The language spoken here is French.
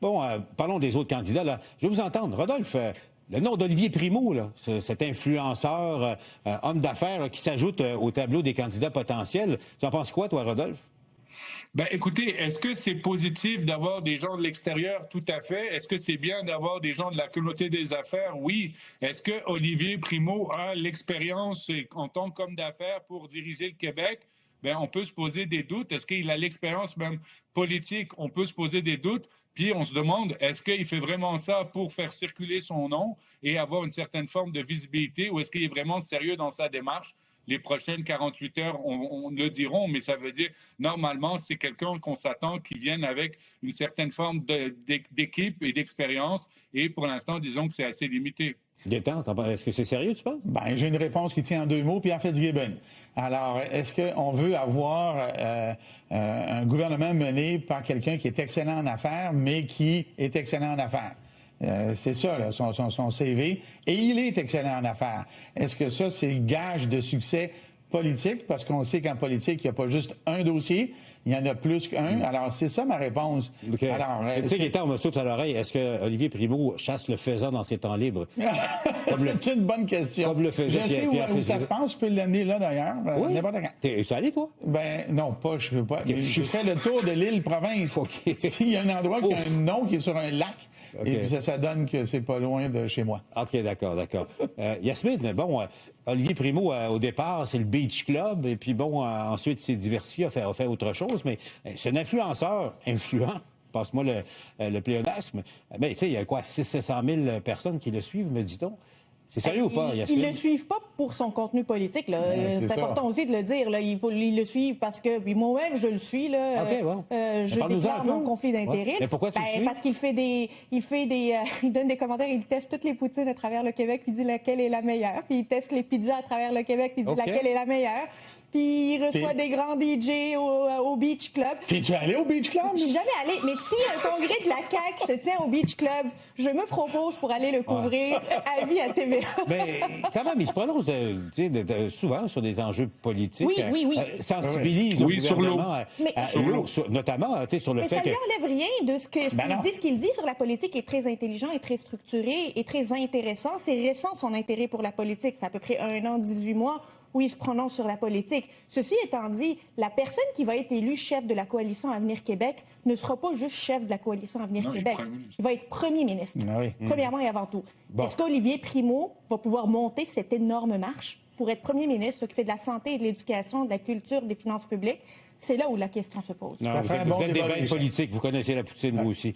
Bon, parlons des autres candidats. Là. Je vais vous entendre. Rodolphe, le nom d'Olivier Primo, là, cet influenceur, homme d'affaires là, qui s'ajoute au tableau des candidats potentiels. Tu en penses quoi, toi, Rodolphe? Ben, écoutez, est-ce que c'est positif d'avoir des gens de l'extérieur? Tout à fait. Est-ce que c'est bien d'avoir des gens de la communauté des affaires? Oui. Est-ce que Olivier Primo a l'expérience en tant qu'homme d'affaires pour diriger le Québec? Ben, on peut se poser des doutes. Est-ce qu'il a l'expérience même politique? On peut se poser des doutes. Puis on se demande, est-ce qu'il fait vraiment ça pour faire circuler son nom et avoir une certaine forme de visibilité, ou est-ce qu'il est vraiment sérieux dans sa démarche? Les prochaines 48 heures, on le diront, mais ça veut dire, normalement, c'est quelqu'un qu'on s'attend qui vienne avec une certaine forme d'équipe et d'expérience. Et pour l'instant, disons que c'est assez limité. Détente, est-ce que c'est sérieux, tu penses? Ben, j'ai une réponse qui tient en 2 mots, Pierre Fitzgibbon. Alors, est-ce qu'on veut avoir un gouvernement mené par quelqu'un qui est excellent en affaires, mais qui est excellent en affaires? C'est ça, là, son CV. Et il est excellent en affaires. Est-ce que ça, c'est gage de succès politique? Parce qu'on sait qu'en politique, il n'y a pas juste un dossier, il y en a plus qu'un. Alors, c'est ça ma réponse. Okay. Alors, tu sais, Gaétan, on me souffle à l'oreille. Est-ce que Olivier Primo chasse le faisan dans ses temps libres? C'est une bonne question. Comme le faisait Pierre où ça se passe. Je peux l'amener là, d'ailleurs. Oui. N'importe quand. Es-tu allé, toi? Ben, non, pas. Je ne veux pas. Mais je fais le tour de l'île-province. Okay. Il y a un endroit qui a un nom qui est sur un lac. Okay. Et puis ça donne que c'est pas loin de chez moi. OK, d'accord. Yasmine, bon, Olivier Primo, au départ, c'est le Beach Club, et puis bon, ensuite, s'est diversifié, a fait autre chose, mais c'est un influenceur influent, passe-moi le pléonasme. Mais tu sais, il y a quoi, 600 000 personnes qui le suivent, me dit-on. C'est sérieux ou pas, Yasmine? Ils le suivent pas pour son contenu politique. Là. C'est important aussi de le dire. Là. Ils le suivent parce que... Puis moi-même, je le suis. Là. Okay, bon. Je déclare mon conflit d'intérêt. Ouais. Mais pourquoi tu le suis? Parce qu'il il donne des commentaires, il teste toutes les poutines à travers le Québec, puis il dit laquelle est la meilleure. Puis il teste les pizzas à travers le Québec, puis il dit laquelle est la meilleure. Puis il reçoit des grands DJ au Beach Club. Puis tu es allé au Beach Club? Je suis jamais allée. Mais si un congrès de la CAQ se tient au Beach Club, je me propose pour aller le couvrir à vie à TVA. Mais quand même, il se prononce souvent sur des enjeux politiques. Oui. Sensibilise le gouvernement. Sur l'eau. Notamment, sur le fait que... Mais ça ne lui enlève rien de ce qu'il dit. Ce qu'il dit sur la politique est très intelligent et très structuré et très intéressant. C'est récent, son intérêt pour la politique. C'est à peu près 1 an, 18 mois où il se prononce sur la politique. Ceci étant dit, la personne qui va être élue chef de la coalition Avenir Québec ne sera pas juste chef de la coalition Avenir Québec. Il va être premier ministre, premièrement et avant tout. Bon. Est-ce qu'Olivier Primo va pouvoir monter cette énorme marche pour être premier ministre, s'occuper de la santé et de l'éducation, de la culture, des finances publiques? C'est là où la question se pose. Non, vous êtes des bêtes politiques, vous connaissez la poutine, vous aussi.